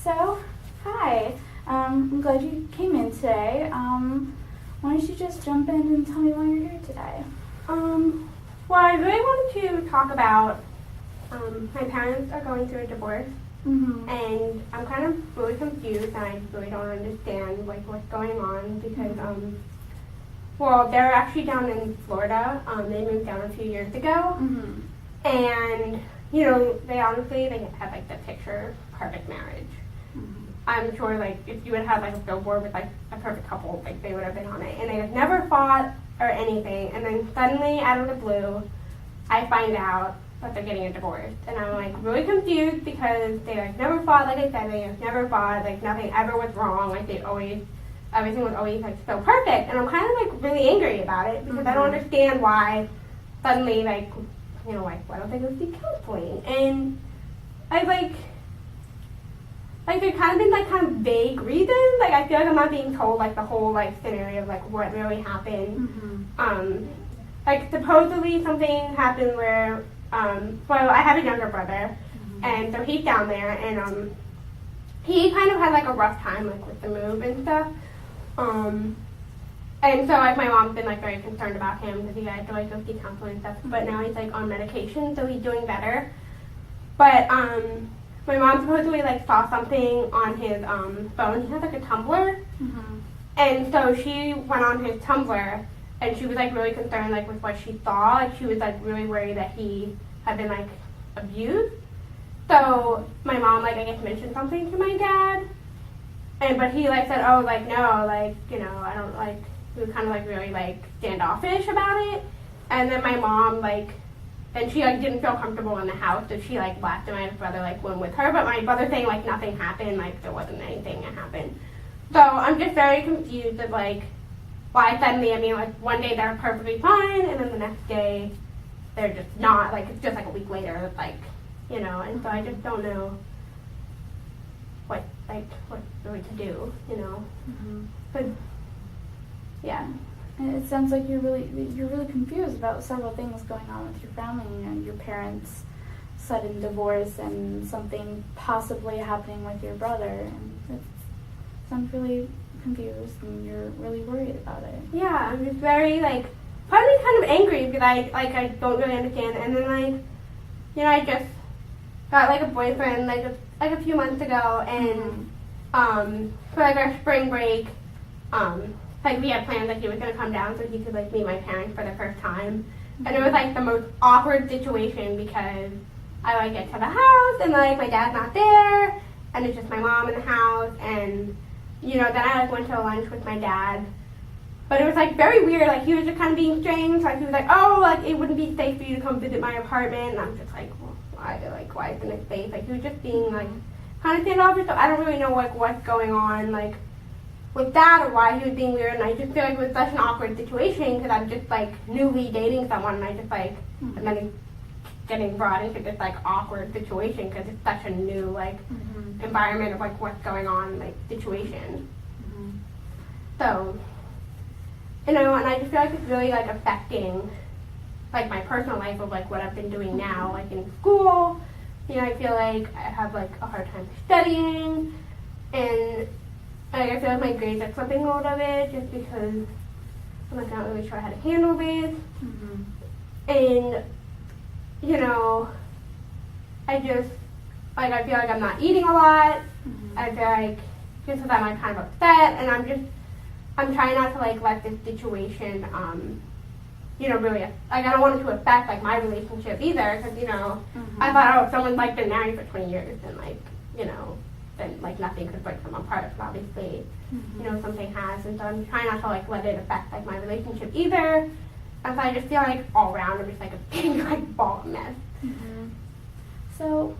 So, hi. I'm glad you came in today. Why don't you just jump in and tell me why you're here today? Well, I really wanted to talk about my parents are going through a divorce, Mm-hmm. and I'm kind of really confused, and I really don't understand like what's going on because well, they're actually down in Florida. They moved down a few years ago, Mm-hmm. and they honestly they had like the picture perfect marriage. Mm-hmm. I'm sure like if you would have like a billboard with like a perfect couple, like they would have been on it, and they have never fought or anything, and then suddenly out of the blue, I find out that they're getting a divorce, and I'm like really confused because they like never fought, like I said, they have never fought, like nothing ever was wrong, like everything was always like so perfect, and I'm kind of like really angry about it because I don't understand why suddenly like why don't they go see counseling, and I like there's kind of been like kind of vague reasons, like I feel like I'm not being told like the whole like scenario of like what really happened. Mm-hmm. Like supposedly something happened where well, I have a younger brother, and so he's down there, and he kind of had like a rough time like with the move and stuff, and so like my mom's been like very concerned about him because he had to like go see counseling and stuff, but now he's like on medication, so he's doing better. But my mom supposedly like saw something on his phone. He has like a Tumblr, Mm-hmm. and so she went on his Tumblr, and she was like really concerned like with what she saw. Like she was like really worried that he had been like abused. So my mom like I guess mentioned something to my dad, but he like said, oh like no, like I don't like. He was kind of like really like standoffish about it, and then my mom like. And she like didn't feel comfortable in the house, so she like left, and my brother like went with her. But my brother saying like nothing happened, like there wasn't anything that happened. So I'm just very confused of like why suddenly. I mean, like one day they're perfectly fine, and then the next day they're just not. Like it's just like a week later, it's like And so I just don't know what really to do, Mm-hmm. But yeah. It sounds like you're really confused about several things going on with your family. Your parents' sudden divorce and something possibly happening with your brother. And it sounds really confused, and you're really worried about it. Yeah, I'm just very like part of me kind of angry because I don't really understand. And then I just got like a boyfriend like a few months ago, and for like our spring break, like we had plans that he was gonna come down so he could like meet my parents for the first time, and it was like the most awkward situation because I like get to the house and like my dad's not there, and it's just my mom in the house, and then I like went to lunch with my dad, but it was like very weird. Like he was just kind of being strange. Like he was like, oh, like it wouldn't be safe for you to come visit my apartment, and I'm just like, well, why isn't it safe? Like he was just being like kind of standoffish. So I don't really know like what's going on like with that or why he was being weird, and I just feel like it was such an awkward situation because I'm just like newly dating someone, and I just like and then getting brought into this like awkward situation because it's such a new like environment of like what's going on like situation. So and I just feel like it's really like affecting like my personal life of like what I've been doing now, like in school. I feel like I have like a hard time studying, and like I feel like my grades are slipping a little bit just because I'm like not really sure how to handle this. And I just like I feel like I'm not eating a lot. I feel like just because I'm like kind of upset, and I'm trying not to like let this situation really like I don't want it to affect like my relationship either because I thought, oh, if someone's like been married for 20 years then like then like nothing could break them apart, but obviously something has, and so I'm trying not to like let it affect like my relationship either, and so I just feel like all around I'm just like a big like ball of mess. So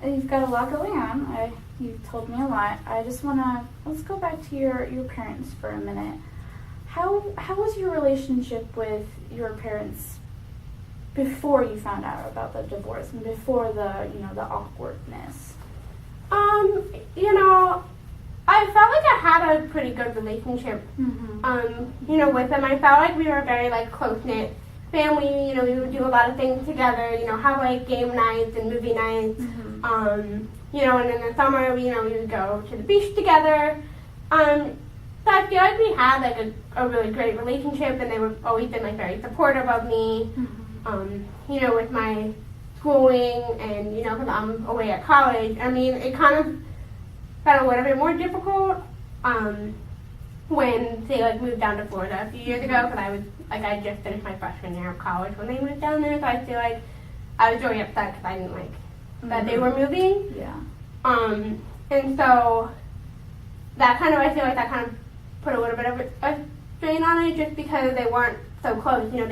you've got a lot going on. You told me a lot. I just let's go back to your parents for a minute. How was your relationship with your parents before you found out about the divorce and before the awkwardness? I felt like I had a pretty good relationship, with them. I felt like we were very like close knit family. We would do a lot of things together. Have like game nights and movie nights. you know, and in the summer, we would go to the beach together. So I feel like we had like a really great relationship, and they were always been like very supportive of me, you know, with my schooling, and you know, because I'm away at college. I mean, it kind of got a little bit more difficult when they like moved down to Florida a few years ago, because I just finished my freshman year of college when they moved down there. So I feel like I was really upset because I didn't like that they were moving. Yeah. And so that kind of, I feel like that kind of put a little bit of a strain on it, just because they weren't so close. You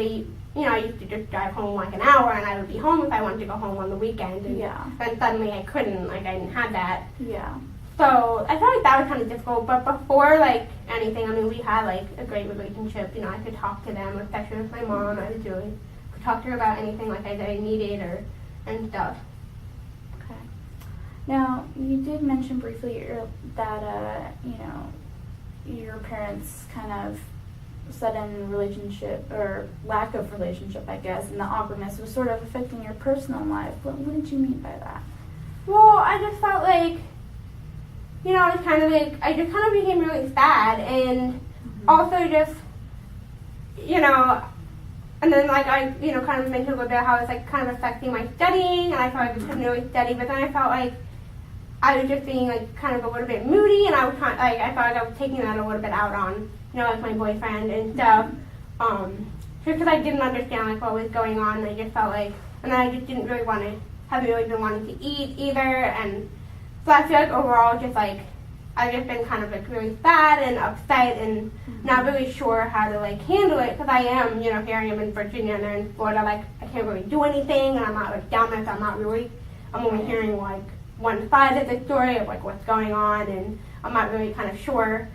know, I used to just drive home like an hour, and I would be home if I wanted to go home on the weekend. And then suddenly I couldn't, like I didn't have that. Yeah. So I felt like that was kind of difficult. But before like anything, I mean, we had like a great relationship. You know, I could talk to them, especially with my mom. I could talk to her about anything like I needed and stuff. Okay. Now, you did mention briefly that you know, your parents' kind of sudden relationship, or lack of relationship, I guess, and the awkwardness was sort of affecting your personal life. What did you mean by that? Well, I just felt like, you know, I just kind of became really sad, and also just, you know, and then like I, you know, kind of mentioned a little bit how it's like kind of affecting my studying, and I felt like I couldn't really study, but then I felt like I was just being like kind of a little bit moody, and I was kind of, like, I felt like I was taking that a little bit out on, you know, like my boyfriend and stuff, just because I didn't understand like what was going on. I just felt like, and then I just didn't really haven't really been wanting to eat either, and so I feel like overall just like I've just been kind of like really sad and upset and not really sure how to like handle it, because I am, you know, here I am in Virginia and they're in Florida, like I can't really do anything, and I'm not like down there, so I'm only hearing like one side of the story of like what's going on, and I'm not really kind of sure,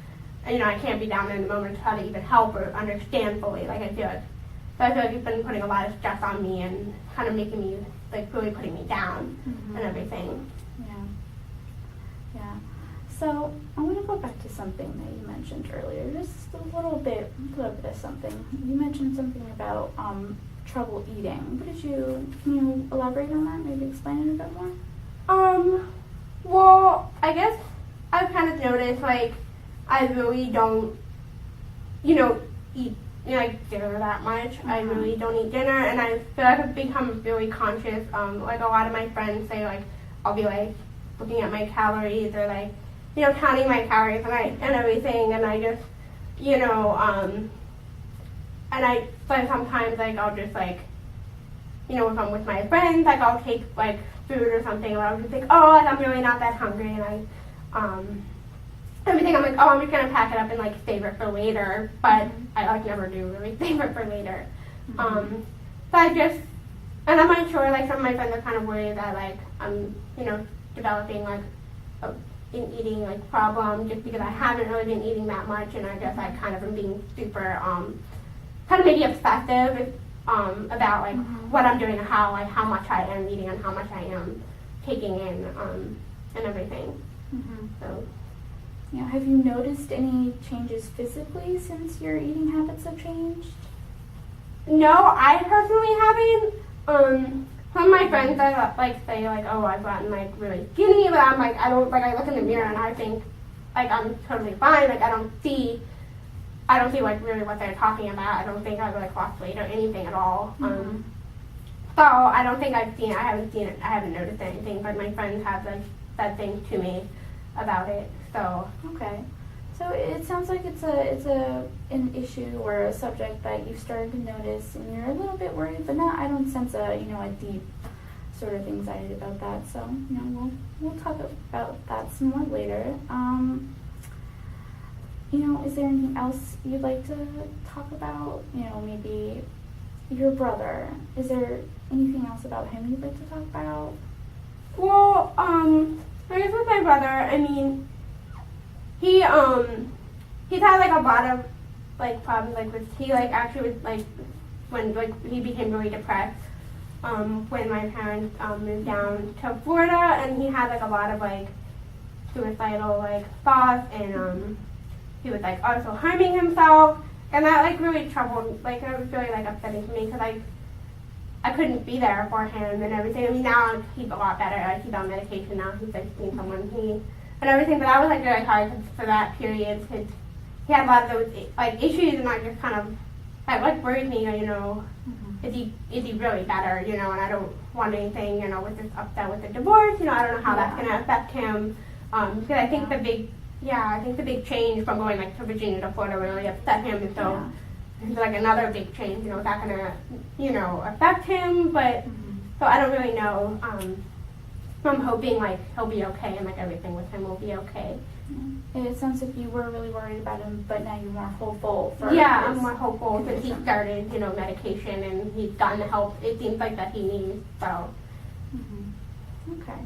and, you know, I can't be down there in the moment to try to even help or understand fully, like I feel like it's been putting a lot of stress on me and kind of making me like really putting me down and everything. Yeah. So I want to go back to something that you mentioned earlier, just a little bit of something. You mentioned something about trouble eating. Can you elaborate on that? Maybe explain it a bit more? Well, I guess I've kind of noticed, like, I really don't, you know, eat, you know, like, dinner that much. I really don't eat dinner, and I feel like I've become really conscious. Like, a lot of my friends say, like, I'll be, like, looking at my calories, or, like, you know, counting my calories and everything, and I just, you know, and I, like, sometimes, like, I'll just, like, you know, if I'm with my friends, like, I'll take, like, food or something, or I'll just think, oh, like, I'm really not that hungry, and everything, I'm like, oh, I'm just gonna pack it up and, like, save it for later, but I, like, never do really save it for later. So I just, and I'm not sure, like, some of my friends are kind of worried that, like, I'm, you know, developing, like, an eating, like, problem, just because I haven't really been eating that much, and I guess I kind of am being super, kind of maybe obsessive, about, like, what I'm doing and how much I am eating and how much I am taking in, and everything. So. Yeah, have you noticed any changes physically since your eating habits have changed? No, I personally haven't. Some of my friends, like, say, like, oh, I've gotten, like, really skinny, but I'm, like, I look in the mirror and I think, like, I'm totally fine. Like, I don't see, like, really what they're talking about. I don't think I've, like, lost weight or anything at all. So I don't think I haven't noticed anything, but my friends have, like, said things to me about it, so. Okay. So it sounds like it's an issue or a subject that you've started to notice, and you're a little bit worried, but I don't sense a deep sort of anxiety about that. So we'll talk about that some more later. Is there anything else you'd like to talk about? Maybe your brother. Is there anything else about him you'd like to talk about? Well, I guess with my brother, I mean, he's had, like, a lot of, like, problems, like, he, like, actually was, like, when, like, he became really depressed, when my parents, moved down to Florida, and he had, like, a lot of, like, suicidal, like, thoughts, and, he was, like, also harming himself, and that, like, really troubled, like, it was really, like, upsetting to me, because I couldn't be there for him and everything. I mean, now he's a lot better. Like, he's on medication now. He's like seeing someone and everything. But that was like really hard for that period. He had a lot of those like issues, and I just kind of like worried me. You know, is he really better? You know, and I don't want anything. You know, with this upset with the divorce. You know, I don't know how that's gonna affect him. Because I think the big change from going like to Virginia to Florida really upset him, and so. It's like another big change, you know, is that gonna, you know, affect him? But so I don't really know. I'm hoping like he'll be okay and like everything with him will be okay. It sounds like you were really worried about him, but now you're more hopeful for I'm more hopeful since he started, you know, medication and he's gotten the help it seems like that he needs. So Okay.